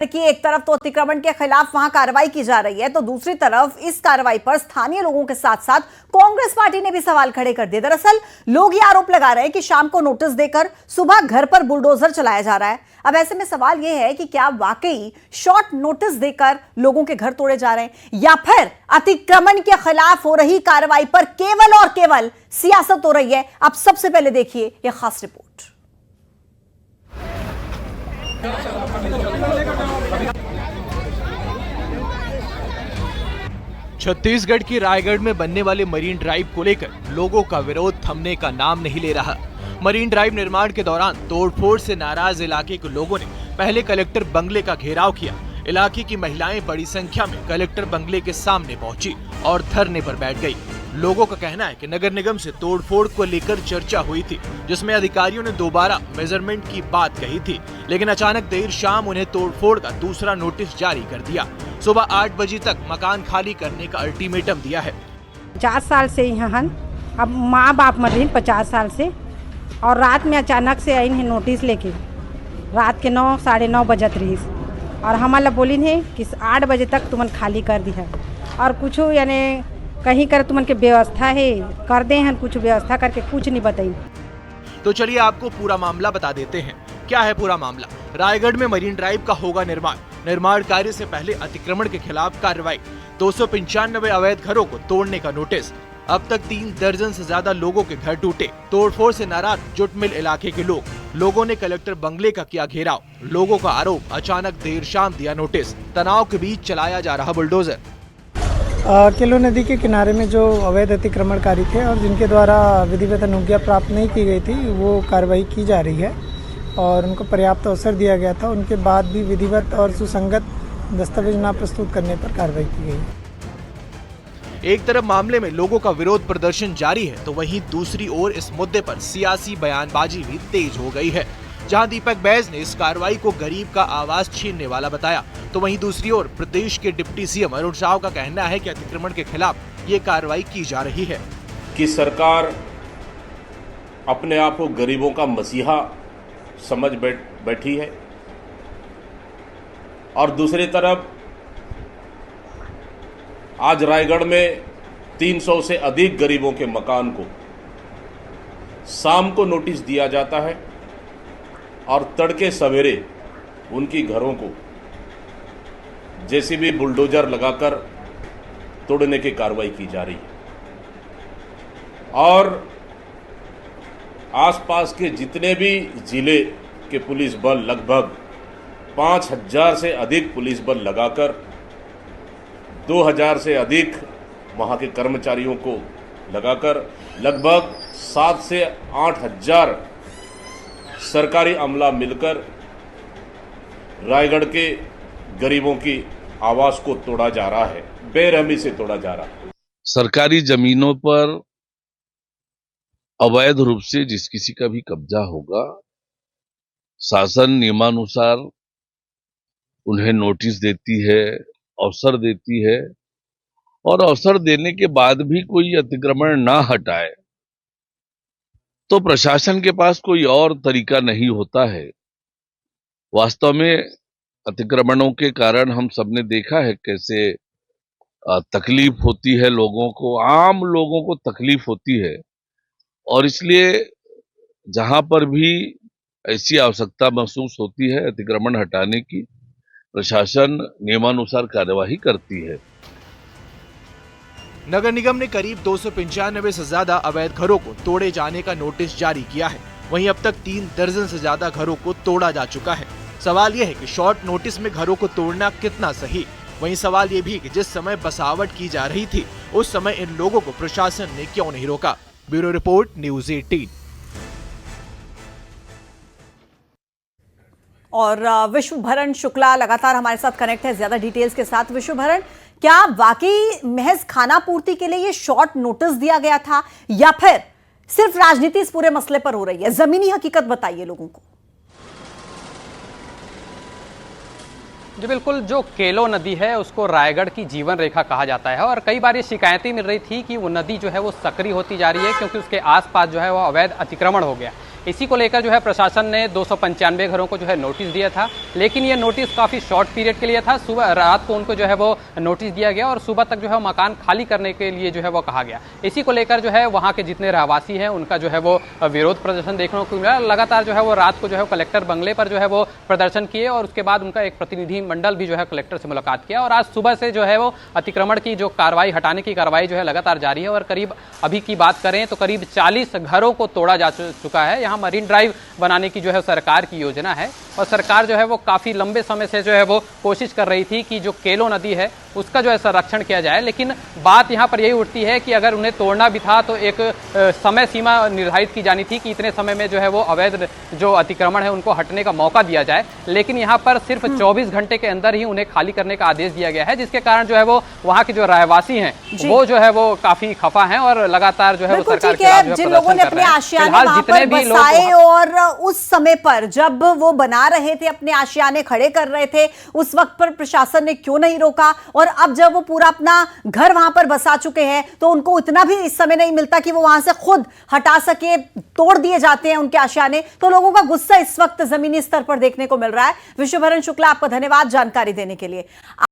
कि एक तरफ तो अतिक्रमण के खिलाफ वहां कार्रवाई की जा रही है, तो दूसरी तरफ इस कार्रवाई पर स्थानीय लोगों के साथ साथ कांग्रेस पार्टी ने भी सवाल खड़े कर दिए। दरअसल लोग ये आरोप लगा रहे हैं कि शाम को नोटिस देकर सुबह घर पर बुलडोजर चलाया जा रहा है। अब ऐसे में सवाल यह है कि क्या वाकई शॉर्ट नोटिस देकर लोगों के घर तोड़े जा रहे हैं, या फिर अतिक्रमण के खिलाफ हो रही कार्रवाई पर केवल और केवल सियासत हो रही है। अब सबसे पहले देखिए यह खास रिपोर्ट। छत्तीसगढ़ की रायगढ़ में बनने वाले मरीन ड्राइव को लेकर लोगों का विरोध थमने का नाम नहीं ले रहा। मरीन ड्राइव निर्माण के दौरान तोड़फोड़ से नाराज इलाके के लोगों ने पहले कलेक्टर बंगले का घेराव किया। इलाके की महिलाएं बड़ी संख्या में कलेक्टर बंगले के सामने पहुंची और धरने पर बैठ गई। लोगों का कहना है कि नगर निगम से तोड़फोड़ को लेकर चर्चा हुई थी, जिसमें अधिकारियों ने दोबारा मेजरमेंट की बात कही थी, लेकिन अचानक देर शाम उन्हें तोड़फोड़ का दूसरा नोटिस जारी कर दिया। सुबह 8 बजे तक मकान खाली करने का अल्टीमेटम दिया है। 50 साल से यहाँ अब माँ बाप मर रही 50 साल से, और रात में अचानक से आई है नोटिस लेके। रात के 9 साढ़े 9 बजत रही और हमारा बोली है कि 8 बजे तक तुमन खाली कर दी है, और कुछ यानी कहीं कर तुमन के व्यवस्था है कर दे हैं, कुछ व्यवस्था करके कुछ नहीं बताई। तो चलिए आपको पूरा मामला बता देते हैं। क्या है पूरा मामला? रायगढ़ में मरीन ड्राइव का होगा निर्माण कार्य से पहले अतिक्रमण के खिलाफ कार्रवाई, 295 अवैध घरों को तोड़ने का नोटिस। अब तक 3 दर्जन से ज्यादा लोगों के घर टूटे। तोड़फोड़ से नाराज जुटमिल इलाके के लोगों ने कलेक्टर बंगले का किया घेराव। लोगों का आरोप, अचानक देर शाम दिया नोटिस। तनाव के बीच चलाया जा रहा बुलडोजर। केलो नदी के किनारे में जो अवैध अतिक्रमणकारी थे और जिनके द्वारा विधिवत अनुज्ञा प्राप्त नहीं की गई थी, वो कार्रवाई की जा रही है और उनको पर्याप्त अवसर दिया गया था। उनके बाद भी विधिवत और सुसंगत दस्तावेज न प्रस्तुत करने पर कार्रवाई की गई है। एक तरफ मामले में लोगों का विरोध प्रदर्शन जारी है, तो वहीं दूसरी ओर इस मुद्दे पर सियासी बयानबाजी भी तेज हो गई है। जहां दीपक बैज ने इस कार्रवाई को गरीब का आवाज छीनने वाला बताया, तो वहीं दूसरी ओर प्रदेश के डिप्टी सीएम अरुण साव का कहना है कि अतिक्रमण के खिलाफ ये कार्रवाई की जा रही है। कि सरकार अपने आप को गरीबों का मसीहा समझ बैठी है, और दूसरी तरफ आज रायगढ़ में 300 से अधिक गरीबों के मकान को शाम को नोटिस दिया जाता है और तड़के सवेरे उनकी घरों को जेसीबी बुलडोजर लगाकर तोड़ने की कार्रवाई की जा रही है। और आसपास के जितने भी जिले के पुलिस बल, लगभग 5000 से अधिक पुलिस बल लगाकर 2000 से अधिक वहाँ के कर्मचारियों को लगाकर लगभग 7 से 8000 सरकारी अमला मिलकर रायगढ़ के गरीबों की आवाज को तोड़ा जा रहा है, बेरहमी से तोड़ा जा रहा है। सरकारी जमीनों पर अवैध रूप से जिस किसी का भी कब्जा होगा, शासन नियमानुसार उन्हें नोटिस देती है, अवसर देती है, और अवसर देने के बाद भी कोई अतिक्रमण ना हटाए तो प्रशासन के पास कोई और तरीका नहीं होता है। वास्तव में अतिक्रमणों के कारण हम सबने देखा है कैसे तकलीफ होती है लोगों को, आम लोगों को तकलीफ होती है, और इसलिए जहां पर भी ऐसी आवश्यकता महसूस होती है अतिक्रमण हटाने की, प्रशासन नियमानुसार कार्यवाही करती है। नगर निगम ने करीब 295 से ज्यादा अवैध घरों को तोड़े जाने का नोटिस जारी किया है। वहीं अब तक 3 दर्जन से ज्यादा घरों को तोड़ा जा चुका है। सवाल यह है कि शॉर्ट नोटिस में घरों को तोड़ना कितना सही। वहीं सवाल ये भी कि जिस समय बसावट की जा रही थी, उस समय इन लोगों को प्रशासन ने क्यों नहीं रोका। Bureau report, news 18। और विश्वभरण शुक्ला लगातार हमारे साथ कनेक्ट है ज्यादा डिटेल्स के साथ। विश्वभरण, क्या वाकई महज खाना पूर्ति के लिए ये शॉर्ट नोटिस दिया गया था, या फिर सिर्फ राजनीति इस पूरे मसले पर हो रही है? जमीनी हकीकत बताइए लोगों को। जी बिल्कुल, जो केलो नदी है उसको रायगढ़ की जीवन रेखा कहा जाता है, और कई बार ये शिकायतें मिल रही थी कि वो नदी जो है वो सक्रिय होती जा रही है, क्योंकि उसके आसपास जो है वो अवैध अतिक्रमण हो गया। इसी को लेकर जो है प्रशासन ने 295 घरों को जो है नोटिस दिया था, लेकिन ये नोटिस काफ़ी शॉर्ट पीरियड के लिए था। सुबह रात को उनको जो है वो नोटिस दिया गया और सुबह तक जो है मकान खाली करने के लिए जो है वो कहा गया। इसी को लेकर जो है वहाँ के जितने रहवासी हैं उनका जो है वो विरोध प्रदर्शन देखने को मिला। लगातार जो है वो रात को जो है कलेक्टर बंगले पर जो है वो प्रदर्शन किए और उसके बाद उनका एक प्रतिनिधि मंडल भी जो है कलेक्टर से मुलाकात किया। और आज सुबह से जो है वो अतिक्रमण की जो कार्रवाई, हटाने की कार्रवाई जो है लगातार जारी है और करीब अभी की बात करें तो करीब 40 घरों को तोड़ा जा चुका है। यहाँ मरीन ड्राइव बनाने की जो है सरकार की योजना है और सरकार जो है वो काफ़ी लंबे समय से जो है वो कोशिश कर रही थी कि जो केलो नदी है उसका जो है संरक्षण किया जाए। लेकिन बात यहाँ पर यही उठती है कि अगर उन्हें तोड़ना भी था तो एक समय सीमा निर्धारित की जानी थी कि इतने समय में जो है वो अवैध जो अतिक्रमण है उनको हटने का मौका दिया जाए। लेकिन यहाँ पर सिर्फ 24 घंटे के अंदर ही उन्हें खाली करने का आदेश दिया गया है, जिसके कारण जो है वो वहाँ के जो रहवासी हैं वो जो है वो काफी खफा हैं और लगातार जो है वो सरकार के खिलाफ जो है जिन लोगों ने अपने आशियाने वहां पर बसाए और उस समय पर जब वो बना रहे थे, अपने आशियाने खड़े कर रहे थे, उस वक्त पर प्रशासन ने क्यों नहीं रोका? और अब जब वो पूरा अपना घर वहां पर बसा चुके हैं तो उनको इतना भी इस समय नहीं मिलता कि वो वहां से खुद हटा सके, तोड़ दिए जाते हैं उनके आशियाने। तो लोगों का गुस्सा इस वक्त जमीनी स्तर पर देखने को मिल रहा है। विश्वभरण शुक्ला, आपका धन्यवाद जानकारी देने के लिए।